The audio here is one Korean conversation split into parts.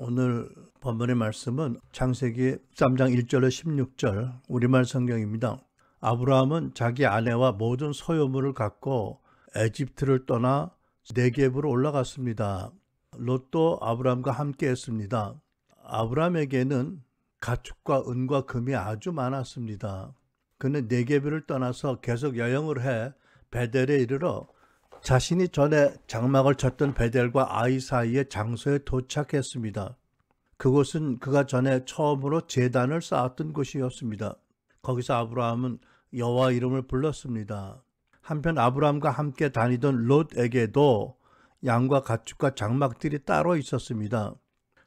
오늘 본문의 말씀은 창세기 3장 1절에 16절 우리말 성경입니다. 아브라함은 자기 아내와 모든 소유물을 갖고 에집트를 떠나 네겝으로 올라갔습니다. 롯도 아브라함과 함께 했습니다. 아브라함에게는 가축과 은과 금이 아주 많았습니다. 그는 네겝을 떠나서 계속 여행을 해 베델에 이르러 자신이 전에 장막을 쳤던 베델과 아이 사이의 장소에 도착했습니다. 그곳은 그가 전에 처음으로 제단을 쌓았던 곳이었습니다. 거기서 아브라함은 여호와 이름을 불렀습니다. 한편 아브라함과 함께 다니던 롯에게도 양과 가축과 장막들이 따로 있었습니다.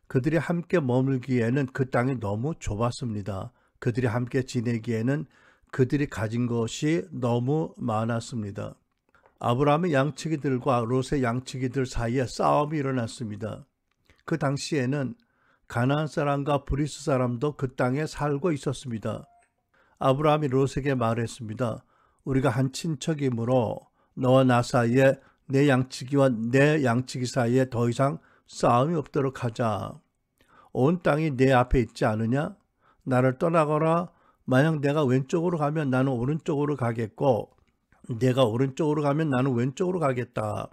그들이 함께 머물기에는 그 땅이 너무 좁았습니다. 그들이 함께 지내기에는 그들이 가진 것이 너무 많았습니다. 아브라함의 양치기들과 롯의 양치기들 사이에 싸움이 일어났습니다. 그 당시에는 가나안 사람과 브리스 사람도 그 땅에 살고 있었습니다. 아브라함이 롯에게 말했습니다. 우리가 한 친척이므로 너와 나 사이에 내 양치기와 내 양치기 사이에 더 이상 싸움이 없도록 하자. 온 땅이 내 앞에 있지 않으냐? 나를 떠나거라. 만약 내가 왼쪽으로 가면 나는 오른쪽으로 가겠고 내가 오른쪽으로 가면 나는 왼쪽으로 가겠다.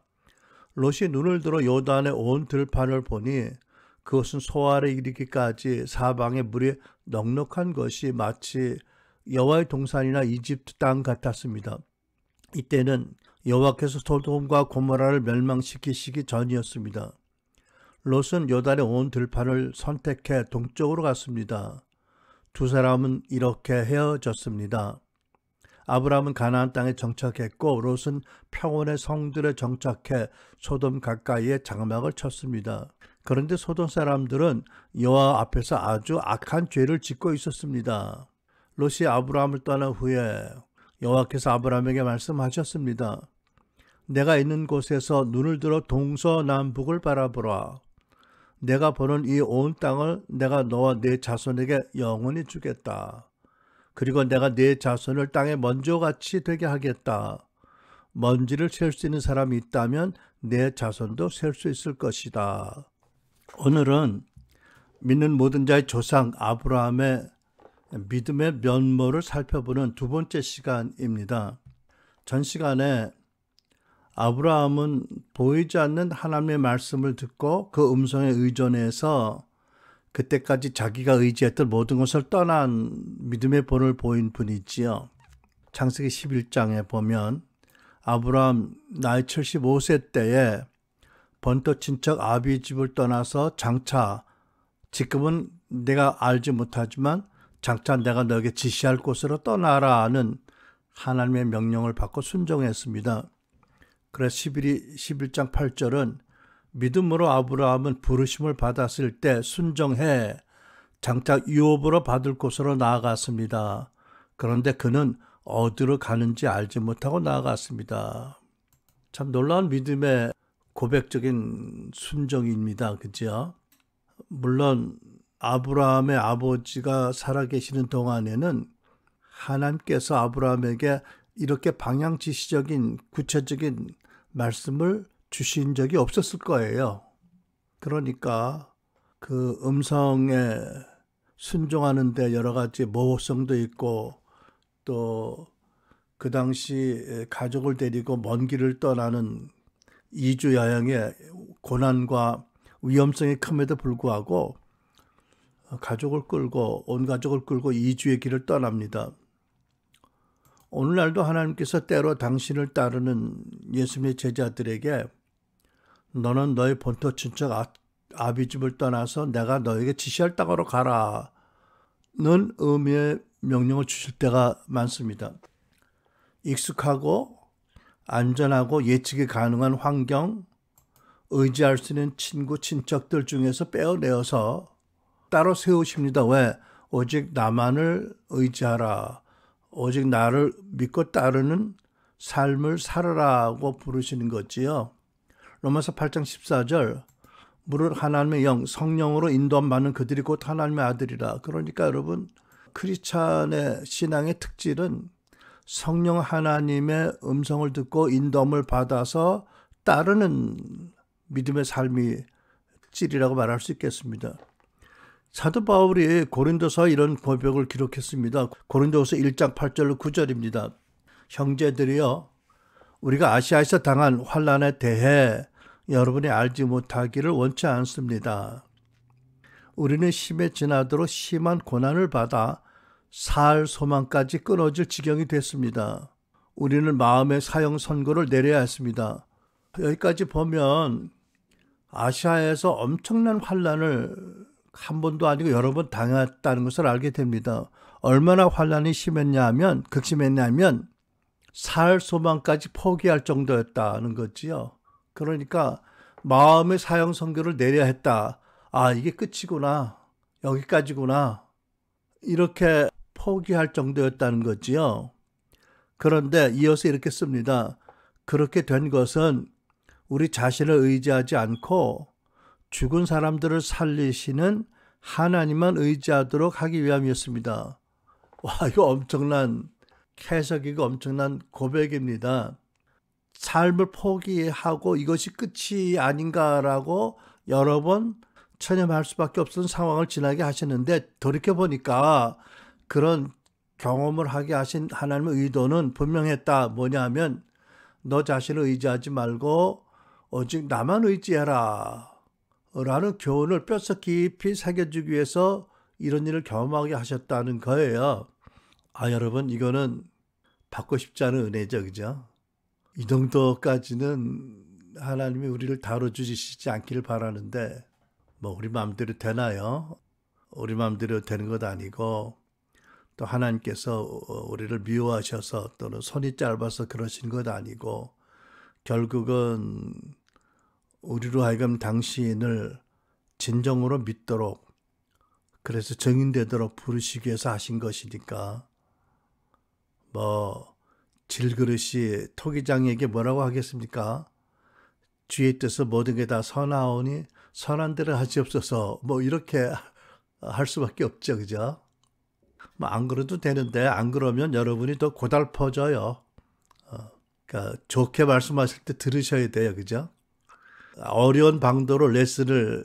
롯이 눈을 들어 요단의 온 들판을 보니 그것은 소알에 이르기까지 사방에 물이 넉넉한 것이 마치 여호와의 동산이나 이집트 땅 같았습니다. 이때는 여호와께서 소돔과 고모라를 멸망시키시기 전이었습니다. 롯은 요단의 온 들판을 선택해 동쪽으로 갔습니다. 두 사람은 이렇게 헤어졌습니다. 아브라함은 가나안 땅에 정착했고 롯은 평원의 성들에 정착해 소돔 가까이에 장막을 쳤습니다. 그런데 소돔 사람들은 여호와 앞에서 아주 악한 죄를 짓고 있었습니다. 롯이 아브라함을 떠난 후에 여호와께서 아브라함에게 말씀하셨습니다. 내가 있는 곳에서 눈을 들어 동서남북을 바라보라. 내가 보는 이 온 땅을 내가 너와 네 자손에게 영원히 주겠다. 그리고 내가 네 자손을 땅의 먼지같이 되게 하겠다. 먼지를 셀 수 있는 사람이 있다면 내 자손도 셀 수 있을 것이다. 오늘은 믿는 모든 자의 조상 아브라함의 믿음의 면모를 살펴보는 두 번째 시간입니다. 전 시간에 아브라함은 보이지 않는 하나님의 말씀을 듣고 그 음성에 의존해서 그때까지 자기가 의지했던 모든 것을 떠난 믿음의 본을 보인 분이지요. 창세기 11장에 보면 아브라함 나이 75세 때에 본토 친척 아비 집을 떠나서 장차, 지금은 내가 알지 못하지만 장차 내가 너에게 지시할 곳으로 떠나라는 하나님의 명령을 받고 순종했습니다. 그래서 11장 8절은 믿음으로 아브라함은 부르심을 받았을 때 순종해 장차 유업으로 받을 곳으로 나아갔습니다. 그런데 그는 어디로 가는지 알지 못하고 나아갔습니다. 참 놀라운 믿음의 고백적인 순종입니다. 그죠? 물론 아브라함의 아버지가 살아계시는 동안에는 하나님께서 아브라함에게 이렇게 방향지시적인 구체적인 말씀을 주신 적이 없었을 거예요. 그러니까 그 음성에 순종하는데 여러 가지 모호성도 있고 또 그 당시 가족을 데리고 먼 길을 떠나는 이주 여행의 고난과 위험성이 큼에도 불구하고 가족을 끌고 온 가족을 끌고 이주의 길을 떠납니다. 오늘날도 하나님께서 때로 당신을 따르는 예수님의 제자들에게 너는 너의 본토 친척 아비 집을 떠나서 내가 너에게 지시할 땅으로 가라는 의미의 명령을 주실 때가 많습니다. 익숙하고 안전하고 예측이 가능한 환경, 의지할 수 있는 친구, 친척들 중에서 빼어내어서 따로 세우십니다. 왜? 오직 나만을 의지하라. 오직 나를 믿고 따르는 삶을 살아라고 부르시는 거지요. 로마서 8장 14절 무릇 하나님의 영 성령으로 인도함받는 그들이 곧 하나님의 아들이라. 그러니까 여러분 크리스찬의 신앙의 특질은 성령 하나님의 음성을 듣고 인도함을 받아서 따르는 믿음의 삶이 특질이라고 말할 수 있겠습니다. 사도 바울이 고린도서에 이런 고백을 기록했습니다. 고린도서 1장 8절 9절입니다. 형제들이여, 우리가 아시아에서 당한 환난에 대해 여러분이 알지 못하기를 원치 않습니다. 우리는 심에 지나도록 심한 고난을 받아 살 소망까지 끊어질 지경이 됐습니다. 우리는 마음의 사형 선고를 내려야 했습니다. 여기까지 보면 아시아에서 엄청난 환난을 한 번도 아니고 여러 번 당했다는 것을 알게 됩니다. 얼마나 환난이 심했냐면, 극심했냐면 살 소망까지 포기할 정도였다는 거지요. 그러니까 마음의 사형 선고를 내려야 했다. 아, 이게 끝이구나. 여기까지구나. 이렇게 포기할 정도였다는 거지요. 그런데 이어서 이렇게 씁니다. 그렇게 된 것은 우리 자신을 의지하지 않고 죽은 사람들을 살리시는 하나님만 의지하도록 하기 위함이었습니다. 와, 이거 엄청난 해석이고 엄청난 고백입니다. 삶을 포기하고 이것이 끝이 아닌가라고 여러 번 체념할 수밖에 없는 상황을 지나게 하시는데, 돌이켜보니까 그런 경험을 하게 하신 하나님의 의도는 분명했다. 뭐냐면 너 자신을 의지하지 말고 오직 나만 의지해라 라는 교훈을 뼛속 깊이 새겨주기 위해서 이런 일을 경험하게 하셨다는 거예요. 아, 여러분, 이거는 받고 싶지 않은 은혜죠, 그죠? 이 정도까지는 하나님이 우리를 다뤄주시지 않기를 바라는데, 뭐 우리 마음대로 되나요? 우리 마음대로 되는 것 아니고, 또 하나님께서 우리를 미워하셔서 또는 손이 짧아서 그러신 것 아니고, 결국은 우리로 하여금 당신을 진정으로 믿도록, 그래서 증인되도록 부르시기 위해서 하신 것이니까, 뭐 질그릇이 토기장에게 뭐라고 하겠습니까? 주의 뜻은 모든 게 다 선하오니 선한 대로 하시옵소서, 뭐 이렇게 할 수밖에 없죠, 그죠? 뭐 안 그래도 되는데, 안 그러면 여러분이 더 고달퍼져요. 그러니까 좋게 말씀하실 때 들으셔야 돼요, 그죠? 어려운 방도로 레슨을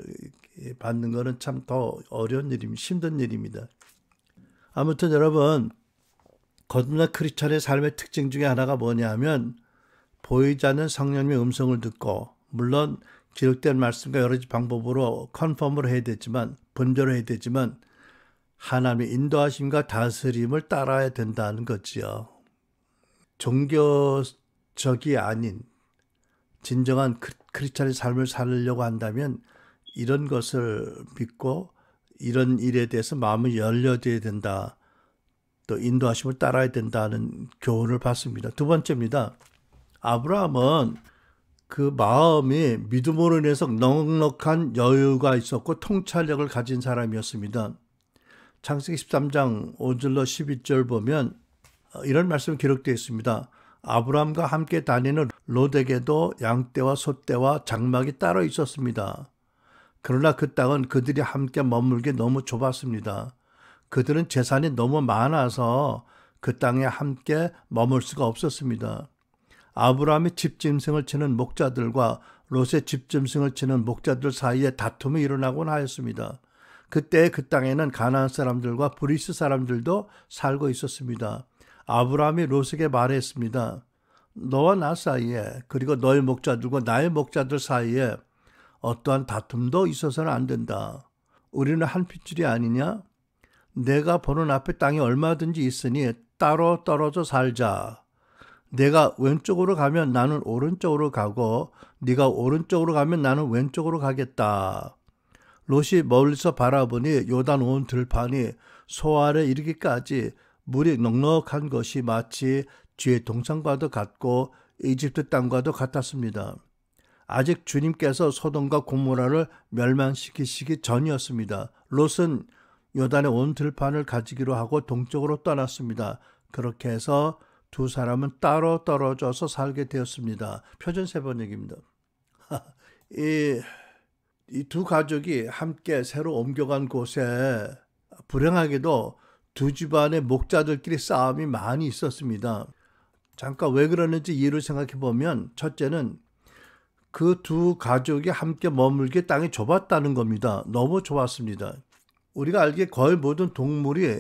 받는 거는 참 더 어려운 일입니다. 힘든 일입니다. 아무튼 여러분, 거듭난 크리스찬의 삶의 특징 중에 하나가 뭐냐면 보이지 않는 성령님의 음성을 듣고, 물론 기록된 말씀과 여러 가지 방법으로 컨펌을 해야 되지만, 분별을 해야 되지만 하나님의 인도하심과 다스림을 따라야 된다는 거지요. 종교적이 아닌 진정한 크리스찬의 삶을 살려고 한다면 이런 것을 믿고 이런 일에 대해서 마음을 열려져야 된다. 또 인도하심을 따라야 된다는 교훈을 받습니다. 두 번째입니다. 아브라함은 그 마음이 믿음으로 인해서 넉넉한 여유가 있었고 통찰력을 가진 사람이었습니다. 창세기 13장 5절로 12절 보면 이런 말씀이 기록되어 있습니다. 아브라함과 함께 다니는 롯에게도 양떼와 소떼와 장막이 따로 있었습니다. 그러나 그 땅은 그들이 함께 머물기 너무 좁았습니다. 그들은 재산이 너무 많아서 그 땅에 함께 머물 수가 없었습니다. 아브라함이 집짐승을 치는 목자들과 롯의 집짐승을 치는 목자들 사이에 다툼이 일어나곤 하였습니다. 그때 그 땅에는 가나안 사람들과 브리스 사람들도 살고 있었습니다. 아브라함이 롯에게 말했습니다. 너와 나 사이에, 그리고 너의 목자들과 나의 목자들 사이에 어떠한 다툼도 있어서는 안 된다. 우리는 한 핏줄이 아니냐? 내가 보는 앞에 땅이 얼마든지 있으니 따로 떨어져 살자. 내가 왼쪽으로 가면 나는 오른쪽으로 가고 네가 오른쪽으로 가면 나는 왼쪽으로 가겠다. 롯이 멀리서 바라보니 요단 온 들판이 소알에 이르기까지 물이 넉넉한 것이 마치 뒤에 동상과도 같고 이집트 땅과도 같았습니다. 아직 주님께서 소돔과 고모라를 멸망시키시기 전이었습니다. 롯은 요단의 온 들판을 가지기로 하고 동쪽으로 떠났습니다. 그렇게 해서 두 사람은 따로 떨어져서 살게 되었습니다. 표준 세번역입니다. 이 두 가족이 함께 새로 옮겨간 곳에 불행하게도 두 집안의 목자들끼리 싸움이 많이 있었습니다. 잠깐 왜 그러는지 이유를 생각해 보면, 첫째는 그 두 가족이 함께 머물기에 땅이 좁았다는 겁니다. 너무 좁았습니다. 우리가 알기에 거의 모든 동물이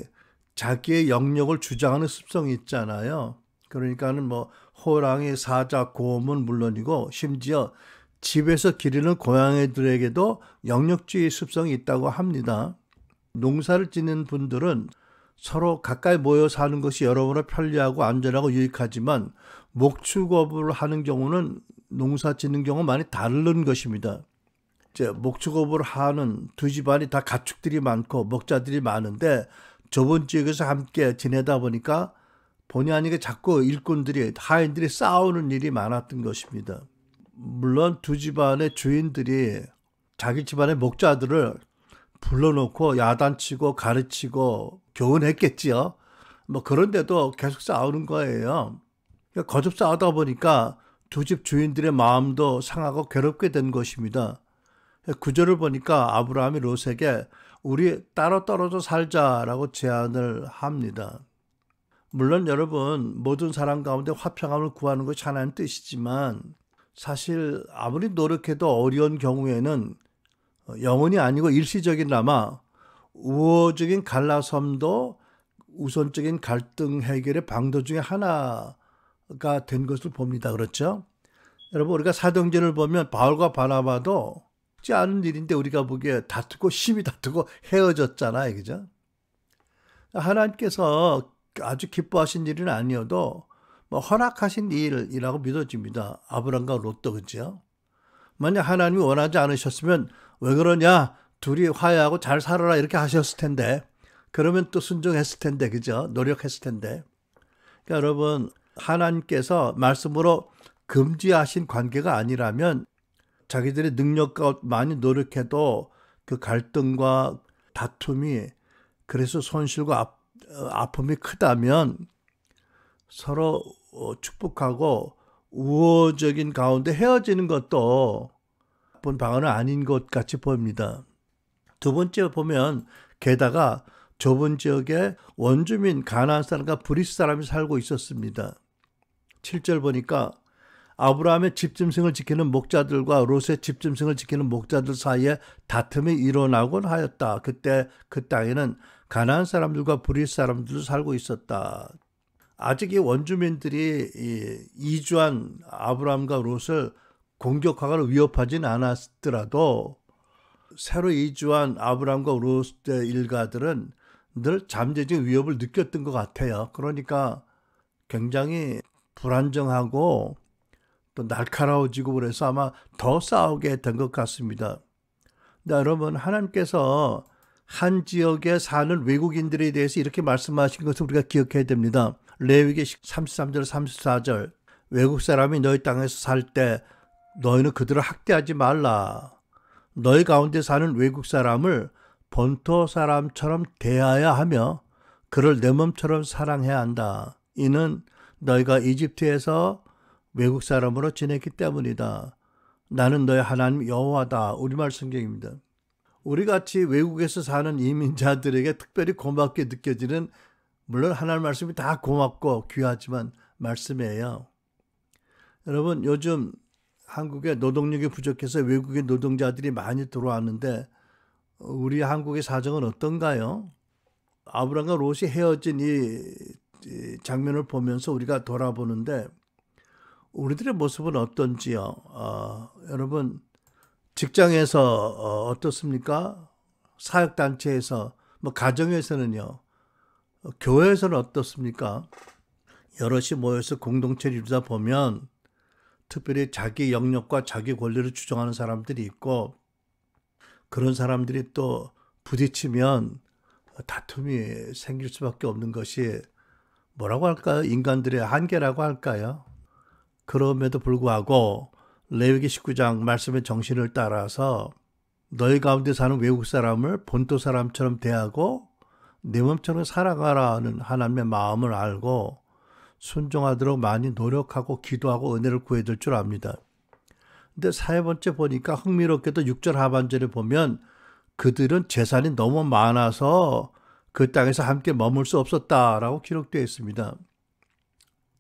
자기의 영역을 주장하는 습성이 있잖아요. 그러니까는 뭐 호랑이, 사자, 곰은 물론이고 심지어 집에서 기르는 고양이들에게도 영역주의 습성이 있다고 합니다. 농사를 짓는 분들은 서로 가까이 모여 사는 것이 여러모로 편리하고 안전하고 유익하지만 목축업을 하는 경우는 농사 짓는 경우 많이 다른 것입니다. 이제 목축업을 하는 두 집안이 다 가축들이 많고 먹자들이 많은데 좁은 지역에서 함께 지내다 보니까 본의 아니게 자꾸 일꾼들이 하인들이 싸우는 일이 많았던 것입니다. 물론 두 집안의 주인들이 자기 집안의 목자들을 불러놓고 야단치고 가르치고 교훈했겠지요. 뭐 그런데도 계속 싸우는 거예요. 거듭 싸우다 보니까 두 집 주인들의 마음도 상하고 괴롭게 된 것입니다. 구절을 보니까 아브라함이 롯에게 우리 따로 떨어져 살자라고 제안을 합니다. 물론 여러분 모든 사람 가운데 화평함을 구하는 것이 하나님 뜻이지만 사실 아무리 노력해도 어려운 경우에는 영원이 아니고 일시적이나마 우호적인 갈라섬도 우선적인 갈등 해결의 방도 중에 하나가 된 것을 봅니다. 그렇죠? 여러분 우리가 사도행전을 보면 바울과 바나바도 쉽지 않은 일인데 우리가 보기에 다투고 심히 다투고 헤어졌잖아요. 그죠? 하나님께서 아주 기뻐하신 일은 아니어도 뭐 허락하신 일이라고 믿어집니다. 아브람과 롯도 그죠? 만약 하나님이 원하지 않으셨으면 왜 그러냐? 둘이 화해하고 잘 살아라 이렇게 하셨을 텐데 그러면 또 순종했을 텐데 그죠? 노력했을 텐데 그러니까 여러분 하나님께서 말씀으로 금지하신 관계가 아니라면 자기들의 능력과 많이 노력해도 그 갈등과 다툼이 그래서 손실과 아픔이 크다면 서로 축복하고 우호적인 가운데 헤어지는 것도 나쁜 방안은 아닌 것 같이 보입니다. 두 번째 보면 게다가 좁은 지역에 원주민 가나안 사람과 브리스 사람이 살고 있었습니다. 7절 보니까 아브라함의 집짐승을 지키는 목자들과 롯의 집짐승을 지키는 목자들 사이에 다툼이 일어나곤 하였다. 그때 그 땅에는 가나안 사람들과 브리스 사람들도 살고 있었다. 아직 이 원주민들이 이주한 아브라함과 롯을 공격하거나 위협하진 않았더라도 새로 이주한 아브라함과 롯의 일가들은 늘 잠재적인 위협을 느꼈던 것 같아요. 그러니까 굉장히 불안정하고 또 날카로워지고 그래서 아마 더 싸우게 된 것 같습니다. 근데 여러분 하나님께서 한 지역에 사는 외국인들에 대해서 이렇게 말씀하신 것을 우리가 기억해야 됩니다. 레위기 33절 34절 외국 사람이 너희 땅에서 살 때 너희는 그들을 학대하지 말라. 너희 가운데 사는 외국 사람을 본토 사람처럼 대하여 하며 그를 내 몸처럼 사랑해야 한다. 이는 너희가 이집트에서 외국 사람으로 지냈기 때문이다. 나는 너희 하나님 여호와다. 우리말 성경입니다. 우리같이 외국에서 사는 이민자들에게 특별히 고맙게 느껴지는 물론 하나님 말씀이 다 고맙고 귀하지만 말씀이에요. 여러분 요즘 한국에 노동력이 부족해서 외국인 노동자들이 많이 들어왔는데 우리 한국의 사정은 어떤가요? 아브람과 롯이 헤어진 이 장면을 보면서 우리가 돌아보는데 우리들의 모습은 어떤지요? 여러분 직장에서 어떻습니까? 사역단체에서 뭐 가정에서는요. 교회에서는 어떻습니까? 여럿이 모여서 공동체를 이루다 보면 특별히 자기 영역과 자기 권리를 주장하는 사람들이 있고 그런 사람들이 또 부딪히면 다툼이 생길 수밖에 없는 것이 뭐라고 할까요? 인간들의 한계라고 할까요? 그럼에도 불구하고 레위기 19장 말씀의 정신을 따라서 너희 가운데 사는 외국 사람을 본토 사람처럼 대하고 내 몸처럼 살아가라는 하나님의 마음을 알고 순종하도록 많이 노력하고 기도하고 은혜를 구해야 될 줄 압니다. 근데 세 번째 보니까 흥미롭게도 6절 하반절에 보면 그들은 재산이 너무 많아서 그 땅에서 함께 머물 수 없었다라고 기록되어 있습니다.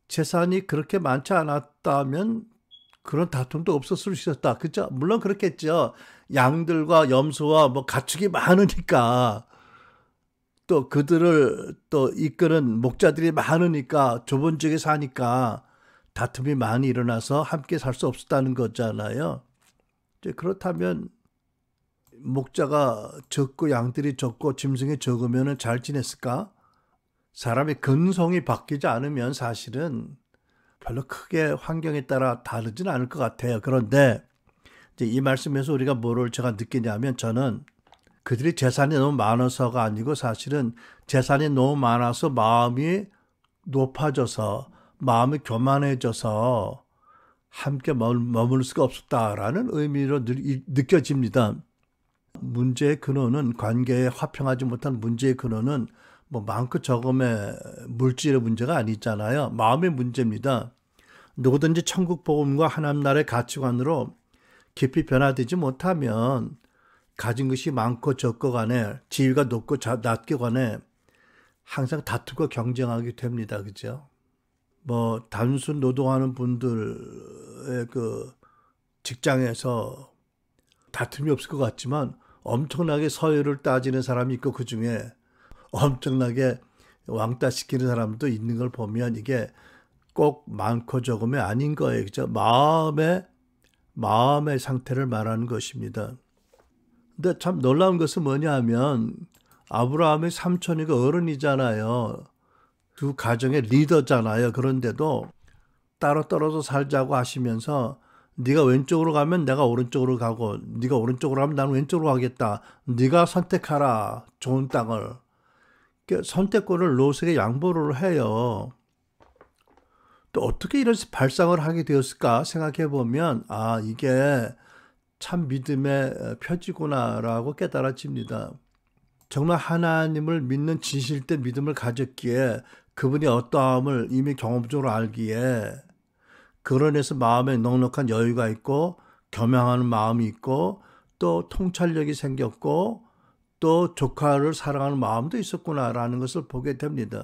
재산이 그렇게 많지 않았다면 그런 다툼도 없었을 수 있었다. 그죠? 물론 그렇겠죠. 양들과 염소와 뭐 가축이 많으니까 또 그들을 또 이끄는 목자들이 많으니까 좁은 지역에 사니까 다툼이 많이 일어나서 함께 살 수 없었다는 거잖아요. 이제 그렇다면 목자가 적고 양들이 적고 짐승이 적으면 잘 지냈을까? 사람의 근성이 바뀌지 않으면 사실은 별로 크게 환경에 따라 다르진 않을 것 같아요. 그런데 이제 이 말씀에서 우리가 뭐를 제가 느끼냐면 저는 그들이 재산이 너무 많아서가 아니고 사실은 재산이 너무 많아서 마음이 높아져서 마음이 교만해져서 함께 머물 수가 없었다라는 의미로 느껴집니다. 문제의 근원은 관계에 화평하지 못한 문제의 근원은 뭐 많고 적음의 물질의 문제가 아니잖아요. 마음의 문제입니다. 누구든지 천국 복음과 하나님 나라의 가치관으로 깊이 변화되지 못하면 가진 것이 많고 적고 간에 지위가 높고 낮게 간에 항상 다투고 경쟁하게 됩니다. 그죠? 뭐 단순 노동하는 분들의 그 직장에서 다툼이 없을 것 같지만 엄청나게 서열을 따지는 사람이 있고 그중에 엄청나게 왕따시키는 사람도 있는 걸 보면 이게 꼭 많고 적음이 아닌 거예요. 그죠? 마음의 상태를 말하는 것입니다. 근데 참 놀라운 것은 뭐냐 하면 아브라함의 삼촌이가 어른이잖아요. 그 가정의 리더잖아요. 그런데도 따로 떨어져 살자고 하시면서 네가 왼쪽으로 가면 내가 오른쪽으로 가고 네가 오른쪽으로 가면 나는 왼쪽으로 가겠다. 네가 선택하라. 좋은 땅을. 선택권을 롯에게 양보를 해요. 또 어떻게 이런 발상을 하게 되었을까 생각해 보면 아 이게 참 믿음의 표지구나라고 깨달아집니다. 정말 하나님을 믿는 진실된 믿음을 가졌기에 그분이 어떠함을 이미 경험적으로 알기에 그런에서 마음에 넉넉한 여유가 있고 겸양하는 마음이 있고 또 통찰력이 생겼고 또 조카를 사랑하는 마음도 있었구나라는 것을 보게 됩니다.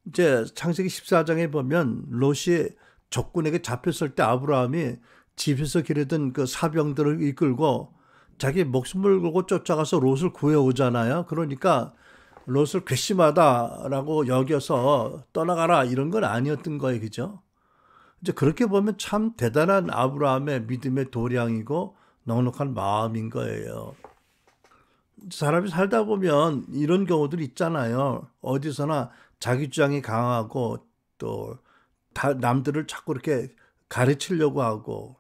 이제 창세기 14장에 보면 롯이 적군에게 잡혔을 때 아브라함이 집에서 기르던 그 사병들을 이끌고 자기 목숨을 걸고 쫓아가서 롯을 구해오잖아요. 그러니까 롯을 괘씸하다라고 여겨서 떠나가라 이런 건 아니었던 거예요. 그죠? 이제 그렇게 보면 참 대단한 아브라함의 믿음의 도량이고 넉넉한 마음인 거예요. 사람이 살다 보면 이런 경우들이 있잖아요. 어디서나 자기 주장이 강하고 또 남들을 자꾸 이렇게 가르치려고 하고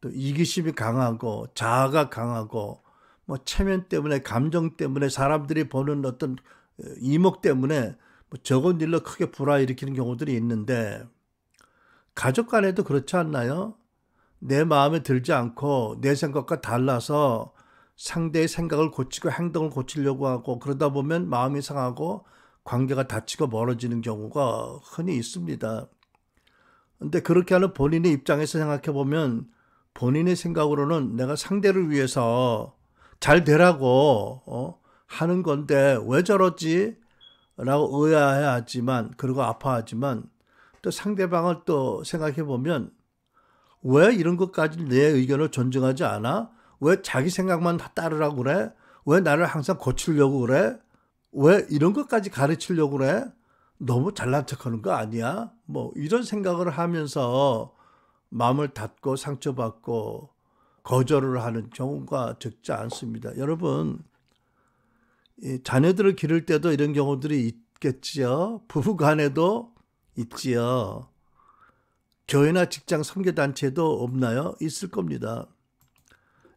또 이기심이 강하고 자아가 강하고 뭐 체면 때문에 감정 때문에 사람들이 보는 어떤 이목 때문에 뭐 적은 일로 크게 불화일으키는 경우들이 있는데 가족 간에도 그렇지 않나요? 내 마음에 들지 않고 내 생각과 달라서 상대의 생각을 고치고 행동을 고치려고 하고 그러다 보면 마음이 상하고 관계가 다치고 멀어지는 경우가 흔히 있습니다. 근데 그렇게 하는 본인의 입장에서 생각해 보면 본인의 생각으로는 내가 상대를 위해서 잘 되라고 하는 건데 왜 저러지? 라고 의아해하지만 그리고 아파하지만 또 상대방을 또 생각해 보면 왜 이런 것까지 내 의견을 존중하지 않아? 왜 자기 생각만 따르라고 그래? 왜 나를 항상 고치려고 그래? 왜 이런 것까지 가르치려고 그래? 너무 잘난 척하는 거 아니야? 뭐 이런 생각을 하면서 마음을 닫고 상처받고 거절을 하는 경우가 적지 않습니다. 여러분, 자녀들을 기를 때도 이런 경우들이 있겠지요. 부부 간에도 있지요. 교회나 직장 선교단체도 없나요? 있을 겁니다.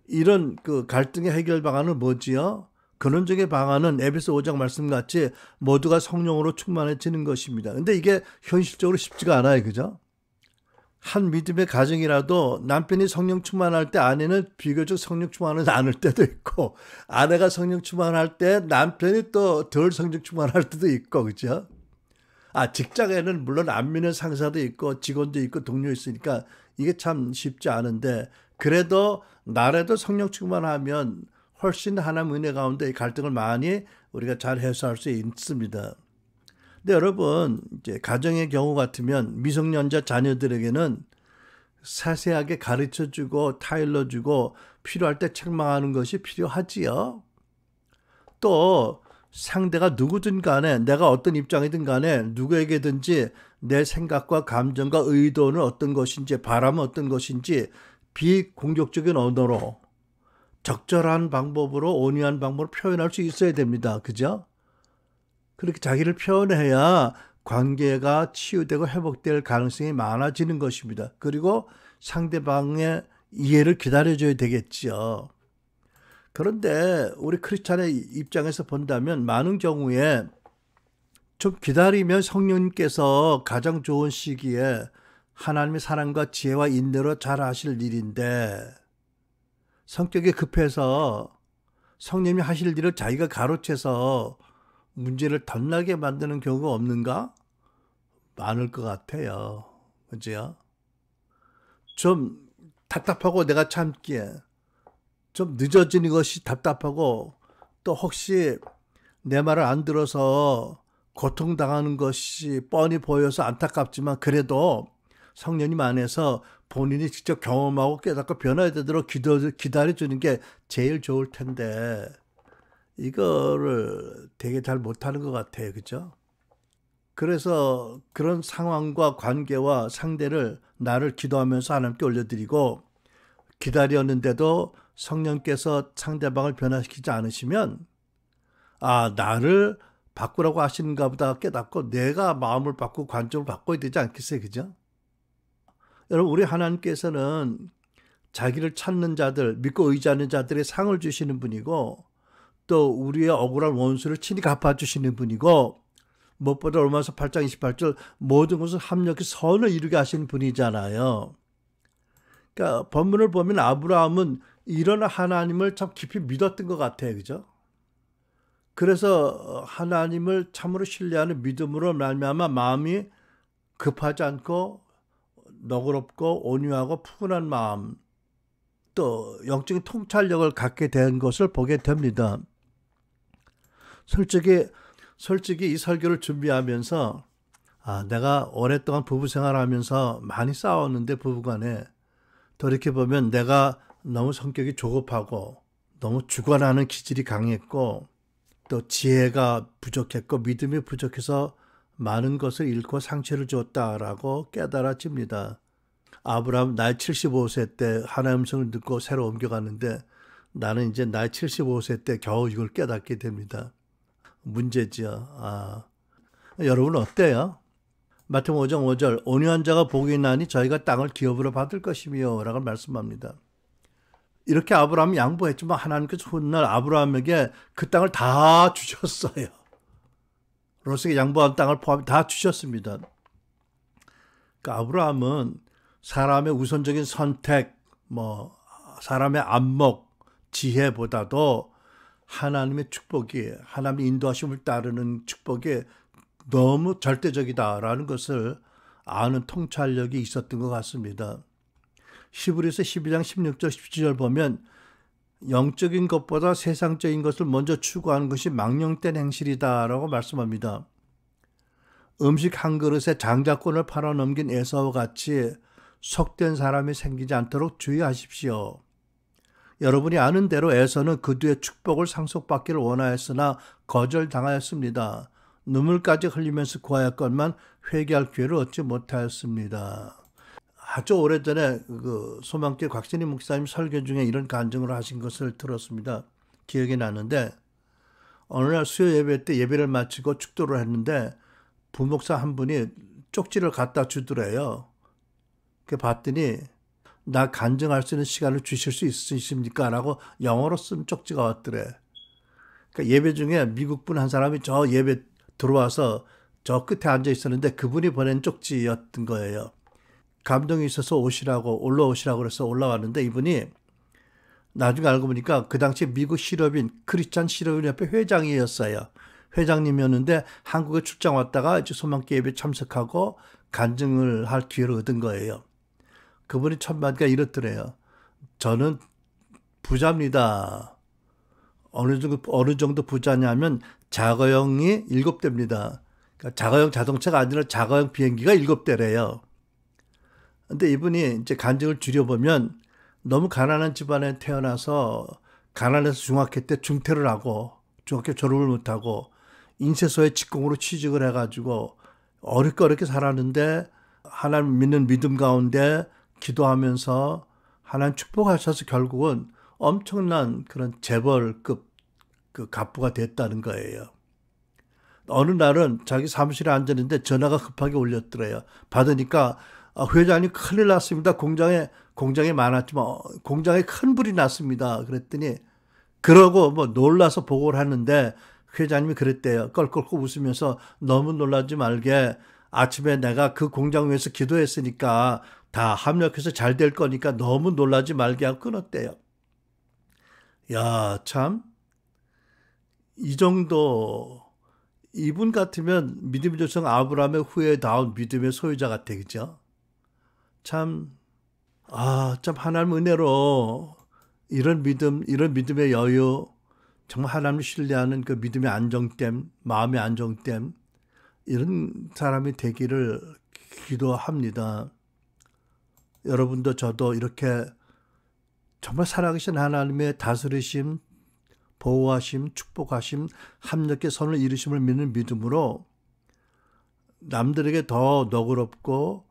이런 그 갈등의 해결 방안은 뭐지요? 근원적인 방안은 에베소 5장 말씀같이 모두가 성령으로 충만해지는 것입니다. 근데 이게 현실적으로 쉽지가 않아요. 그죠? 한 믿음의 가정이라도 남편이 성령 충만할 때 아내는 비교적 성령 충만하지 않을 때도 있고 아내가 성령 충만할 때 남편이 또 덜 성령 충만할 때도 있고 그죠? 직장에는 물론 안 믿는 상사도 있고 직원도 있고 동료 있으니까 이게 참 쉽지 않은데 그래도 나라도 성령 충만하면 훨씬 하나님 은혜 가운데 이 갈등을 많이 우리가 잘 해소할 수 있습니다. 근데 여러분 이제 가정의 경우 같으면 미성년자 자녀들에게는 세세하게 가르쳐주고 타일러주고 필요할 때 책망하는 것이 필요하지요. 또 상대가 누구든 간에 내가 어떤 입장이든 간에 누구에게든지 내 생각과 감정과 의도는 어떤 것인지 바람은 어떤 것인지 비공격적인 언어로 적절한 방법으로 온유한 방법으로 표현할 수 있어야 됩니다. 그죠? 그렇게 자기를 표현해야 관계가 치유되고 회복될 가능성이 많아지는 것입니다. 그리고 상대방의 이해를 기다려줘야 되겠지요. 그런데 우리 크리스찬의 입장에서 본다면 많은 경우에 좀 기다리면 성령님께서 가장 좋은 시기에 하나님의 사랑과 지혜와 인내로 잘 하실 일인데 성격이 급해서 성령님이 하실 일을 자기가 가로채서 문제를 더 나게 만드는 경우가 없는가? 많을 것 같아요. 그죠? 좀 답답하고 내가 참기에 좀 늦어지는 것이 답답하고 또 혹시 내 말을 안 들어서 고통당하는 것이 뻔히 보여서 안타깝지만 그래도 성령님 안에서 본인이 직접 경험하고 깨닫고 변화되도록 기다려주는 게 제일 좋을 텐데 이거를 되게 잘 못하는 것 같아요. 그죠? 그래서 그런 상황과 관계와 상대를 나를 기도하면서 하나님께 올려드리고 기다렸는데도 성령께서 상대방을 변화시키지 않으시면 나를 바꾸라고 하시는가 보다 깨닫고 내가 마음을 바꾸고 관점을 바꿔야 되지 않겠어요? 그죠? 여러분 우리 하나님께서는 자기를 찾는 자들, 믿고 의지하는 자들의 상을 주시는 분이고 또 우리의 억울한 원수를 친히 갚아주시는 분이고 무엇보다 로마서 8장 28절 모든 것을 합력해 선을 이루게 하시는 분이잖아요. 그러니까 본문을 보면 아브라함은 이런 하나님을 참 깊이 믿었던 것 같아요. 그죠? 그래서 하나님을 참으로 신뢰하는 믿음으로 말미암아 마음이 급하지 않고 너그럽고 온유하고 푸근한 마음 또 영적인 통찰력을 갖게 된 것을 보게 됩니다. 솔직히 이 설교를 준비하면서 내가 오랫동안 부부 생활하면서 많이 싸웠는데 부부간에 돌이켜보면 내가 너무 성격이 조급하고 너무 주관하는 기질이 강했고 또 지혜가 부족했고 믿음이 부족해서 많은 것을 잃고 상처를 줬다라고 깨달아집니다. 아브라함 나이 75세 때 하나님의 음성을 듣고 새로 옮겨갔는데 나는 이제 나이 75세 때 겨우 이걸 깨닫게 됩니다. 문제지요. 여러분 어때요? 마태복음 5장 5절 온유한 자가 복이 나니 저희가 땅을 기업으로 받을 것이며 라고 말씀합니다. 이렇게 아브라함이 양보했지만 하나님께서 훗날 아브라함에게 그 땅을 다 주셨어요. 롯에게 양보한 땅을 포함해 다 주셨습니다. 그러니까 아브라함은 사람의 우선적인 선택, 사람의 안목, 지혜보다도 하나님의 축복이, 하나님의 인도하심을 따르는 축복이 너무 절대적이다라는 것을 아는 통찰력이 있었던 것 같습니다. 히브리서 12장 16절 17절 보면 영적인 것보다 세상적인 것을 먼저 추구하는 것이 망령된 행실이다라고 말씀합니다. 음식 한 그릇에 장자권을 팔아넘긴 에사와 같이 속된 사람이 생기지 않도록 주의하십시오. 여러분이 아는 대로 에서는 그들의 축복을 상속받기를 원하였으나 거절당하였습니다. 눈물까지 흘리면서 구하였건만 회개할 기회를 얻지 못하였습니다. 아주 오래전에 소망교회 곽신희 목사님 설교 중에 이런 간증을 하신 것을 들었습니다. 기억이 나는데 어느 날 수요 예배 때 예배를 마치고 축도를 했는데 부목사 한 분이 쪽지를 갖다 주더래요. 그 봤더니 나 간증할 수 있는 시간을 주실 수 있으십니까? 라고 영어로 쓴 쪽지가 왔더래. 그러니까 예배 중에 미국분 한 사람이 저 예배 들어와서 저 끝에 앉아 있었는데 그분이 보낸 쪽지였던 거예요. 감동이 있어서 올라오시라고 그래서 올라왔는데 이분이 나중에 알고 보니까 그 당시 미국 실업인 크리스찬 실업인 협회 회장이었어요. 회장님이었는데 한국에 출장 왔다가 이제 소망교회 예배 참석하고 간증을 할 기회를 얻은 거예요. 그분이 첫 마디가 이렇더래요. 저는 부자입니다. 어느 정도 부자냐면 자가용이 7대입니다. 그러니까 자가용 자동차가 아니라 자가용 비행기가 7대래요. 근데 이분이 이제 간증을 줄여보면 너무 가난한 집안에 태어나서 가난해서 중학교 때 중퇴를 하고 중학교 졸업을 못하고 인쇄소에 직공으로 취직을 해가지고 어렵게 살았는데 하나님 믿는 믿음 가운데 기도하면서 하나님 축복하셔서 결국은 엄청난 그런 재벌급 그 갑부가 됐다는 거예요. 어느 날은 자기 사무실에 앉았는데 전화가 급하게 울렸더래요. 받으니까 회장님 큰일 났습니다. 공장에 많았지만 공장에 큰 불이 났습니다. 그랬더니 그러고 뭐 놀라서 보고를 하는데 회장님이 그랬대요. 껄껄 웃으면서 너무 놀라지 말게 아침에 내가 그 공장 위해서 기도했으니까 다 합력해서 잘 될 거니까 너무 놀라지 말게 하고 끊었대요. 야, 참. 이 정도 이분 같으면 믿음의 조상 아브라함의 후에 나온 믿음의 소유자 같아. 그죠? 참 하나님 은혜로 이런 믿음, 이런 믿음의 여유, 정말 하나님을 신뢰하는 그 믿음의 안정됨, 마음의 안정됨, 이런 사람이 되기를 기도합니다. 여러분도 저도 이렇게 정말 살아계신 하나님의 다스리심, 보호하심, 축복하심, 합력의 선을 이루심을 믿는 믿음으로 남들에게 더 너그럽고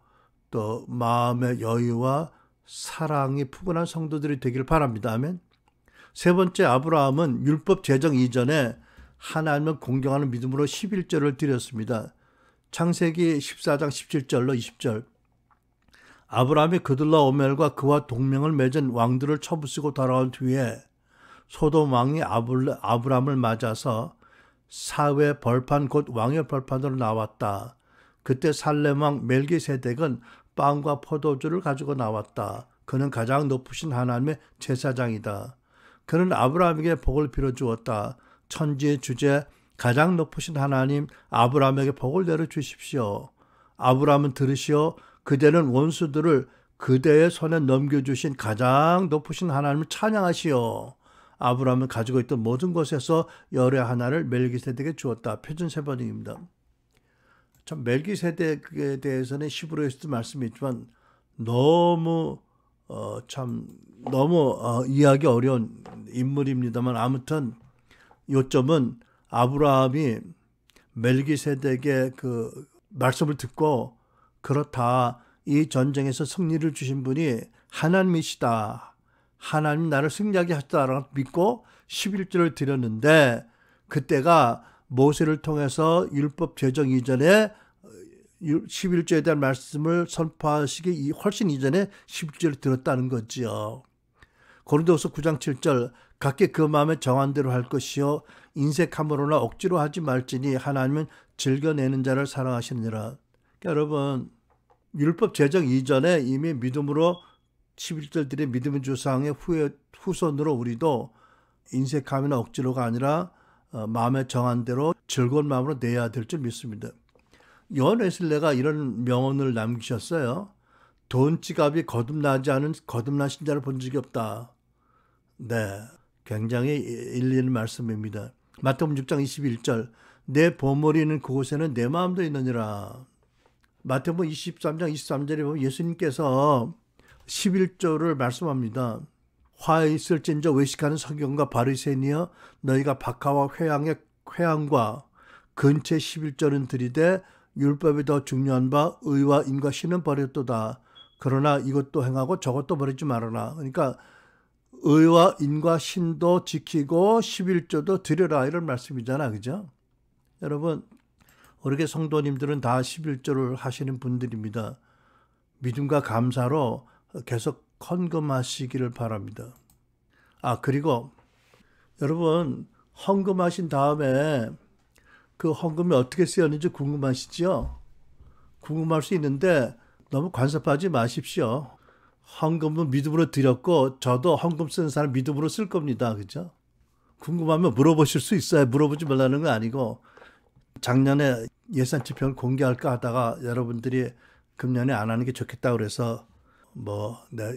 또 마음의 여유와 사랑이 푸근한 성도들이 되길 바랍니다. 아멘. 세 번째, 아브라함은 율법 제정 이전에 하나님을 공경하는 믿음으로 11절을 드렸습니다. 창세기 14장 17절로 20절. 아브라함이 그들라 오멜과 그와 동맹을 맺은 왕들을 처부수고 돌아온 뒤에 소돔 왕이 아브라함을 맞아서 사회 벌판 곧 왕의 벌판으로 나왔다. 그때 살렘 왕 멜기세덱은 빵과 포도주를 가지고 나왔다. 그는 가장 높으신 하나님의 제사장이다. 그는 아브라함에게 복을 빌어주었다. 천지의 주제 가장 높으신 하나님 아브라함에게 복을 내려주십시오. 아브라함은 들으시오. 그대는 원수들을 그대의 손에 넘겨주신 가장 높으신 하나님을 찬양하시오. 아브라함은 가지고 있던 모든 것에서 열의 하나를 멜기세덱에게 주었다. 표준 세번역입니다. 참 멜기세덱에 대해서는 히브리서도 말씀이 있지만 너무 이해하기 어려운 인물입니다만 아무튼 요점은 아브라함이 멜기세덱의 그 말씀을 듣고 그렇다. 이 전쟁에서 승리를 주신 분이 하나님이시다. 하나님 나를 승리하게 하시다라고 믿고 11절을 드렸는데 그때가 모세를 통해서 율법 제정 이전에 11조에 대한 말씀을 선포하시기 훨씬 이전에 11절을 들었다는 거지요. 고린도후서 9장 7절 각기 그 마음에 정한 대로 할 것이요 인색함으로나 억지로 하지 말지니 하나님은 즐겨내는 자를 사랑하시느니라. 그러니까 여러분 율법 제정 이전에 이미 믿음으로 11절 드린 믿음의 조상의 후손으로 우리도 인색함이나 억지로가 아니라 마음에 정한 대로 즐거운 마음으로 내야 될 줄 믿습니다. 요한 웨슬레가 이런 명언을 남기셨어요. 돈 지갑이 거듭난 신자를 본 적이 없다. 네, 굉장히 일리 있는 말씀입니다. 마태복음 6장 21절 내 보물이 있는 그곳에는 내 마음도 있느니라. 마태복음 23장 23절에 보면 예수님께서 11조를 말씀합니다. 화에 있을진저 외식하는 서기관과 바리새인이여 너희가 박하와 회향과 근체 11조는 들이되 율법이 더 중요한 바 의와 인과 신은 버렸도다. 그러나 이것도 행하고 저것도 버리지 말아라. 그러니까 의와 인과 신도 지키고 11조도 드려라 이런 말씀이잖아. 그죠? 여러분 우리 교회 성도님들은 다 11조를 하시는 분들입니다. 믿음과 감사로 계속 헌금하시기를 바랍니다. 그리고 여러분 헌금하신 다음에 그 헌금이 어떻게 쓰였는지 궁금하시죠? 궁금할 수 있는데 너무 간섭하지 마십시오. 헌금은 믿음으로 드렸고 저도 헌금 쓰는 사람 믿음으로 쓸 겁니다. 그죠? 궁금하면 물어보실 수 있어요. 물어보지 말라는 건 아니고 작년에 예산지표를 공개할까 하다가 여러분들이 금년에 안 하는 게 좋겠다 그래서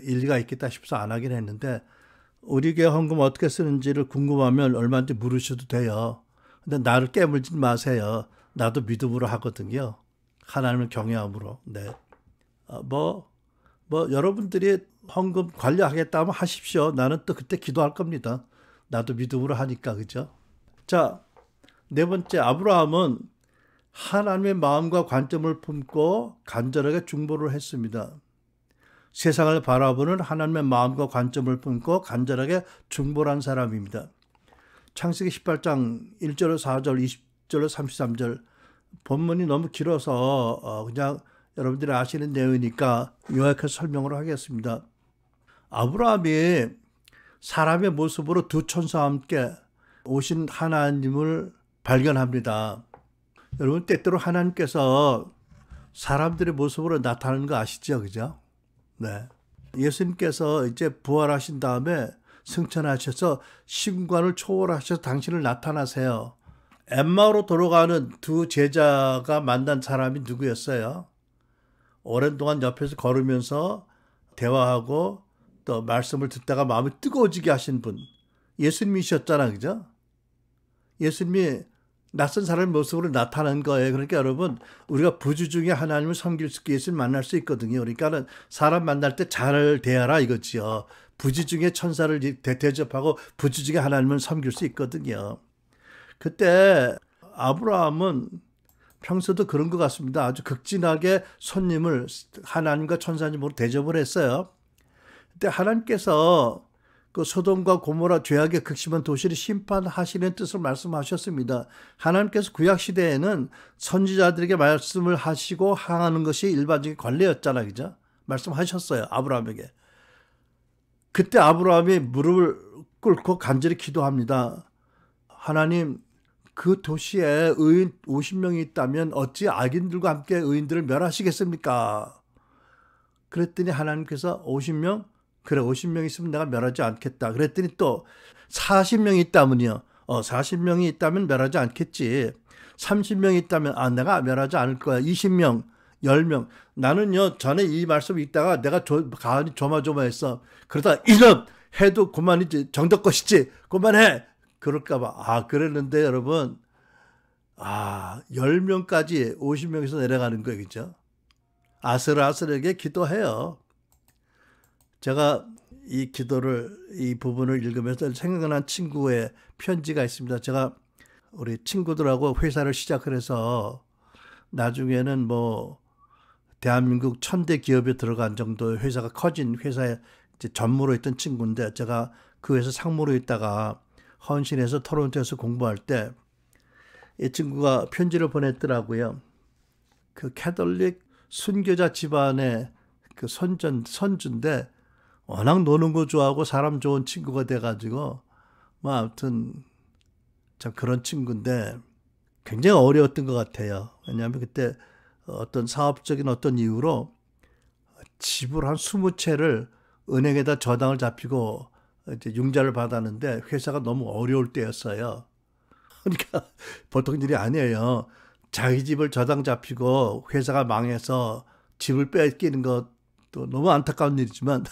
일리가 있겠다 싶어서 안 하긴 했는데 우리 교회 헌금 어떻게 쓰는지를 궁금하면 얼마든지 물으셔도 돼요. 근데 나를 깨물지 마세요. 나도 믿음으로 하거든요. 하나님을 경외함으로. 네. 뭐 여러분들이 헌금 관리하겠다면 하십시오. 나는 또 그때 기도할 겁니다. 나도 믿음으로 하니까. 그죠? 자, 네 번째, 아브라함은 하나님의 마음과 관점을 품고 간절하게 중보를 했습니다. 세상을 바라보는 하나님의 마음과 관점을 품고 간절하게 중보를 한 사람입니다. 창세기 18장 1절, 4절, 20절, 33절 본문이 너무 길어서 그냥 여러분들이 아시는 내용이니까 요약해서 설명을 하겠습니다. 아브라함이 사람의 모습으로 두 천사와 함께 오신 하나님을 발견합니다. 여러분, 때때로 하나님께서 사람들의 모습으로 나타나는 거 아시죠? 그죠? 네. 예수님께서 이제 부활하신 다음에 승천하셔서 시공간을 초월하셔서 당신을 나타나세요. 엠마오로 돌아가는 두 제자가 만난 사람이 누구였어요? 오랜 동안 옆에서 걸으면서 대화하고 또 말씀을 듣다가 마음이 뜨거워지게 하신 분. 예수님이셨잖아. 그죠? 예수님이 낯선 사람의 모습으로 나타난 거예요. 그러니까 여러분, 우리가 부주 중에 하나님을 섬길 수 있게 예수님 만날 수 있거든요. 그러니까는 사람 만날 때 잘 대하라 이거지요. 부주 중에 천사를 대접하고 부주 중에 하나님을 섬길 수 있거든요. 그때 아브라함은 평소도 그런 것 같습니다. 아주 극진하게 손님을 하나님과 천사님으로 대접을 했어요. 그때 하나님께서 그 소돔과 고모라 죄악의 극심한 도시를 심판하시는 뜻을 말씀하셨습니다. 하나님께서 구약시대에는 선지자들에게 말씀을 하시고 항하는 것이 일반적인 관례였잖아요. 그죠? 말씀하셨어요. 아브라함에게. 그때 아브라함이 무릎을 꿇고 간절히 기도합니다. 하나님, 그 도시에 의인 50명이 있다면 어찌 악인들과 함께 의인들을 멸하시겠습니까? 그랬더니 하나님께서 50명? 그래, 50명 있으면 내가 멸하지 않겠다. 그랬더니 또 40명이 있다면요. 40명이 있다면 멸하지 않겠지. 30명이 있다면 내가 멸하지 않을 거야. 20명, 10명. 나는요, 전에 이 말씀 읽다가 내가 가만히 조마조마했어. 그러다 이놈 해도 그만이지. 정도 것이지. 그만해. 그럴까 봐. 그랬는데 여러분, 10명까지 50명에서 내려가는 거예요. 그죠? 아슬아슬하게 기도해요. 제가 이 부분을 읽으면서 생각난 친구의 편지가 있습니다. 제가 우리 친구들하고 회사를 시작을 해서 나중에는 뭐 대한민국 1000대 기업에 들어간 정도의 회사가 커진 회사에 이제 전무로 있던 친구인데, 제가 그 회사 상무로 있다가 헌신해서 토론토에서 공부할 때 이 친구가 편지를 보냈더라고요. 그 캐톨릭 순교자 집안의 그 선주인데 워낙 노는 거 좋아하고 사람 좋은 친구가 돼가지고 뭐 아무튼 참 그런 친구인데 굉장히 어려웠던 것 같아요. 왜냐하면 그때 어떤 사업적인 어떤 이유로 집을 한 20채를 은행에다 저당을 잡히고 이제 융자를 받았는데 회사가 너무 어려울 때였어요. 그러니까 보통 일이 아니에요. 자기 집을 저당 잡히고 회사가 망해서 집을 뺏기는 것도 너무 안타까운 일이지만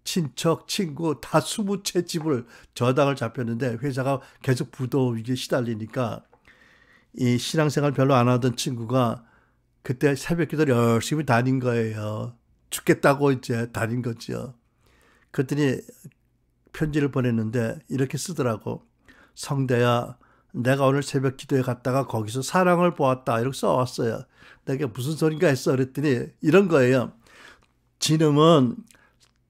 친척, 친구 다 20채 집을 저당을 잡혔는데 회사가 계속 부도 위기에 시달리니까 이 신앙생활 별로 안 하던 친구가 그때 새벽 기도를 열심히 다닌 거예요. 죽겠다고 이제 다닌 거죠. 그랬더니 편지를 보냈는데 이렇게 쓰더라고. 성대야, 내가 오늘 새벽 기도에 갔다가 거기서 사랑을 보았다. 이렇게 써왔어요. 내가 무슨 소린가 했어. 그랬더니 이런 거예요. 지금은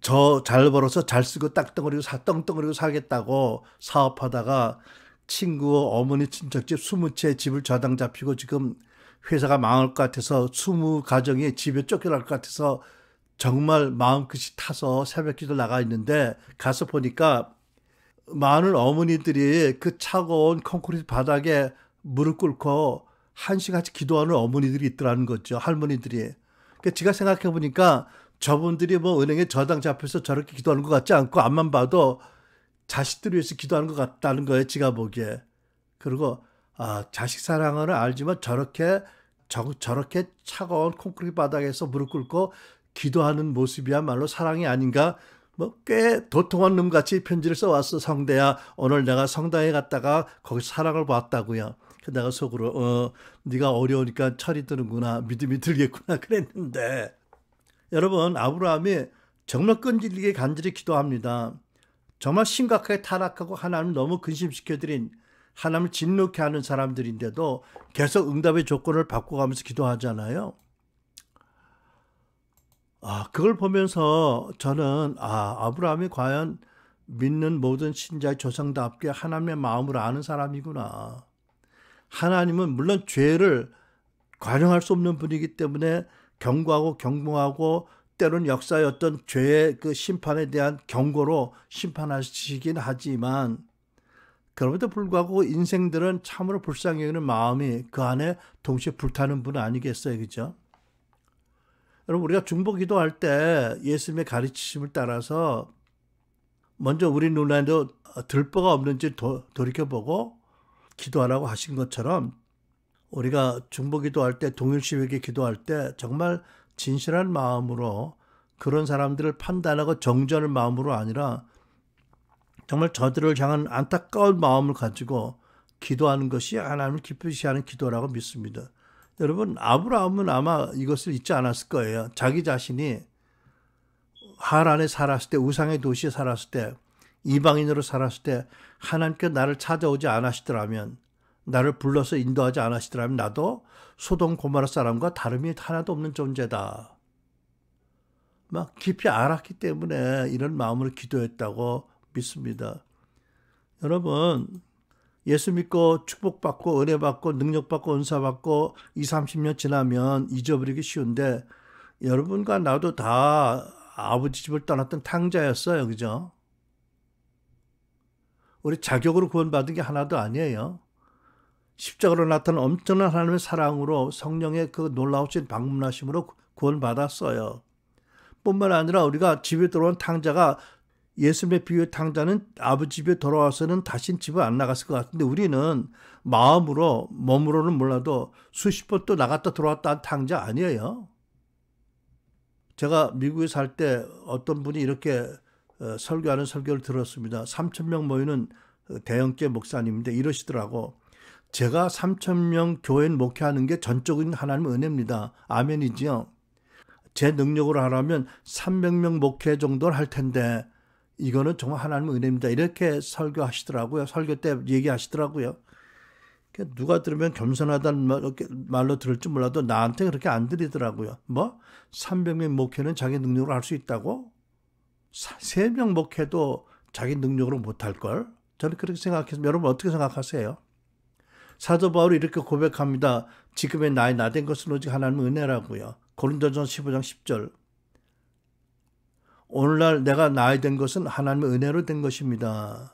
저 잘 벌어서 잘 쓰고 떵떵거리고 살겠다고 사업하다가 친구 어머니 친척집 20채 집을 저당 잡히고 지금 회사가 망할 것 같아서 20가정이 집에 쫓겨날 것 같아서 정말 마음끝이 타서 새벽 기도 나가 있는데 가서 보니까 많은 어머니들이 그 차가운 콘크리트 바닥에 무릎 꿇고 1시간씩 기도하는 어머니들이 있더라는 거죠. 할머니들이. 그러니까 제가 생각해 보니까 저분들이 뭐 은행에 저당 잡혀서 저렇게 기도하는 것 같지 않고 앞만 봐도 자식들을 위해서 기도하는 것 같다는 거예요. 제가 보기에. 그리고 자식 사랑은 알지만 저렇게 차가운 콘크리트 바닥에서 무릎 꿇고 기도하는 모습이야말로 사랑이 아닌가. 뭐 꽤 도통한 놈같이 편지를 써왔어. 성대야, 오늘 내가 성당에 갔다가 거기서 사랑을 봤다고요. 내가 속으로 네가 어려우니까 철이 드는구나, 믿음이 들겠구나 그랬는데 여러분, 아브라함이 정말 끈질기게 간절히 기도합니다. 정말 심각하게 타락하고 하나님을 너무 근심시켜드린, 하나님을 진노케 하는 사람들인데도 계속 응답의 조건을 바꿔가면서 기도하잖아요. 그걸 보면서 저는 아브라함이 과연 믿는 모든 신자의 조상답게 하나님의 마음을 아는 사람이구나. 하나님은 물론 죄를 관용할 수 없는 분이기 때문에 경고하고 경봉하고 때로는 역사의 어떤 죄의 그 심판에 대한 경고로 심판하시긴 하지만, 그럼에도 불구하고 인생들은 참으로 불쌍히 여기는 마음이 그 안에 동시에 불타는 분 아니겠어요, 그죠? 여러분, 우리가 중보 기도할 때 예수님의 가르치심을 따라서 먼저 우리 눈에도 들보가 없는지 돌이켜보고 기도하라고 하신 것처럼, 우리가 중보 기도할 때, 동일시회계 기도할 때 정말 진실한 마음으로 그런 사람들을 판단하고 정죄하는 마음으로 아니라 정말 저들을 향한 안타까운 마음을 가지고 기도하는 것이 하나님을 기쁘시 하는 기도라고 믿습니다. 여러분, 아브라함은 아마 이것을 잊지 않았을 거예요. 자기 자신이 하란에 살았을 때, 우상의 도시에 살았을 때, 이방인으로 살았을 때 하나님께 나를 찾아오지 않으시더라면, 나를 불러서 인도하지 않으시더라면 나도 소돔 고모라 사람과 다름이 하나도 없는 존재다. 막 깊이 알았기 때문에 이런 마음으로 기도했다고 믿습니다. 여러분, 예수 믿고 축복받고 은혜받고 능력받고 은사받고 20, 30년 지나면 잊어버리기 쉬운데, 여러분과 나도 다 아버지 집을 떠났던 탕자였어요. 그죠? 우리 자격으로 구원받은 게 하나도 아니에요. 십자가로 나타난 엄청난 하나님의 사랑으로, 성령의 그 놀라우신 방문하심으로 구원받았어요. 뿐만 아니라 우리가 집에 들어온 탕자가, 예수님의 비유의 탕자는 아버지 집에 돌아와서는 다신 집을 안 나갔을 것 같은데, 우리는 마음으로, 몸으로는 몰라도 수십 번 또 나갔다 들어왔다 한 탕자 아니에요. 제가 미국에 살 때 어떤 분이 이렇게 설교하는 설교를 들었습니다. 3,000명 모이는 대형교 목사님인데 이러시더라고. 제가 3,000명 교회 목회하는 게 전적인 하나님의 은혜입니다. 아멘이지요. 제 능력으로 하라면 300명 목회 정도는 할 텐데 이거는 정말 하나님의 은혜입니다. 이렇게 설교하시더라고요. 설교 때 얘기하시더라고요. 누가 들으면 겸손하다는 말로 들을지 몰라도 나한테 그렇게 안 들리더라고요. 300명 목회는 자기 능력으로 할 수 있다고? 3명 목회도 자기 능력으로 못할걸? 저는 그렇게 생각했습니다. 여러분 어떻게 생각하세요? 사도 바울이 이렇게 고백합니다. 지금의 나이 나된 것은 오직 하나님의 은혜라고요. 고린도전서 15장 10절. 오늘날 내가 나이 된 것은 하나님의 은혜로 된 것입니다.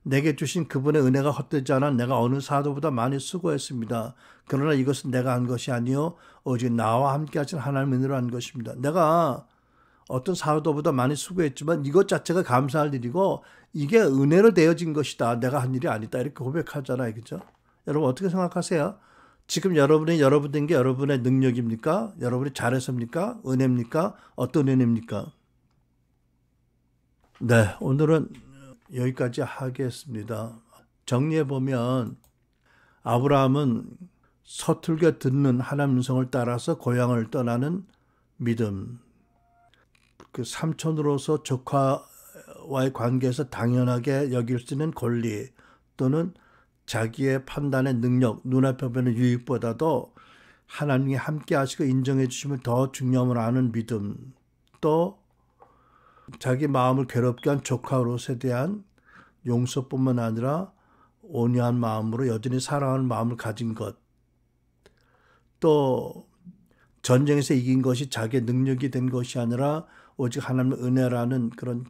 내게 주신 그분의 은혜가 헛되지 않아 내가 어느 사도보다 많이 수고했습니다. 그러나 이것은 내가 한 것이 아니요 오직 나와 함께 하신 하나님의 은혜로 한 것입니다. 내가 어떤 사도보다 많이 수고했지만 이것 자체가 감사할 일이고 이게 은혜로 되어진 것이다. 내가 한 일이 아니다. 이렇게 고백하잖아요. 그죠? 여러분 어떻게 생각하세요? 지금 여러분이 여러분 된 게 여러분의 능력입니까? 여러분이 잘해서입니까? 은혜입니까? 어떤 은혜입니까? 네, 오늘은 여기까지 하겠습니다. 정리해보면 아브라함은 서툴게 듣는 하나님 음성을 따라서 고향을 떠나는 믿음, 그 삼촌으로서 조카와의 관계에서 당연하게 여길 수 있는 권리 또는 자기의 판단의 능력, 눈앞에 보이는 유익보다도 하나님이 함께 하시고 인정해 주심을 더 중요함을 아는 믿음, 또 자기 마음을 괴롭게 한 조카로서에 대한 용서뿐만 아니라 온유한 마음으로 여전히 사랑하는 마음을 가진 것, 또 전쟁에서 이긴 것이 자기의 능력이 된 것이 아니라 오직 하나님의 은혜라는 그런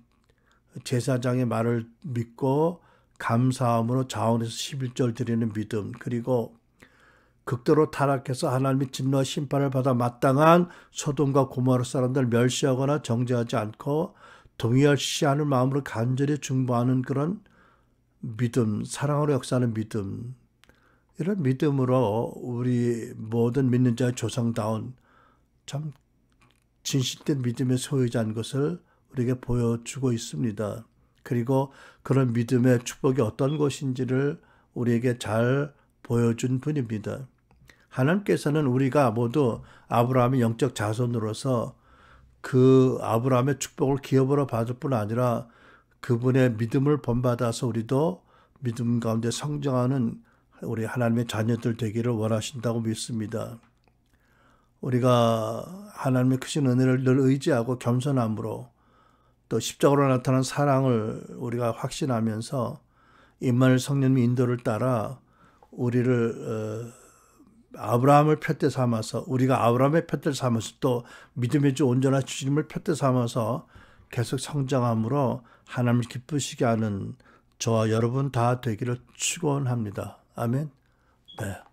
제사장의 말을 믿고 감사함으로 자원해서 11절 드리는 믿음, 그리고 극도로 타락해서 하나님의 진노와 심판을 받아 마땅한 소돔과 고모라 사람들 멸시하거나 정죄하지 않고 동의하지 마음으로 간절히 중보하는 그런 믿음, 사랑으로 역사하는 믿음, 이런 믿음으로 우리 모든 믿는 자의 조상다운 참 진실된 믿음의 소유자인 것을 우리에게 보여주고 있습니다. 그리고 그런 믿음의 축복이 어떤 것인지를 우리에게 잘 보여준 분입니다. 하나님께서는 우리가 모두 아브라함의 영적 자손으로서 그 아브라함의 축복을 기업으로 받을 뿐 아니라 그분의 믿음을 본받아서 우리도 믿음 가운데 성장하는 우리 하나님의 자녀들 되기를 원하신다고 믿습니다. 우리가 하나님의 크신 은혜를 늘 의지하고 겸손함으로 또 십자가로 나타난 사랑을 우리가 확신하면서 임마누엘 성령님의 인도를 따라 우리를 아브라함을 푯대 삼아서 우리가 아브라함의 푯대를 삼아서 또 믿음의 주 온전한 주님을 푯대 삼아서 계속 성장함으로 하나님을 기쁘시게 하는 저와 여러분 다 되기를 축원합니다. 아멘. 네.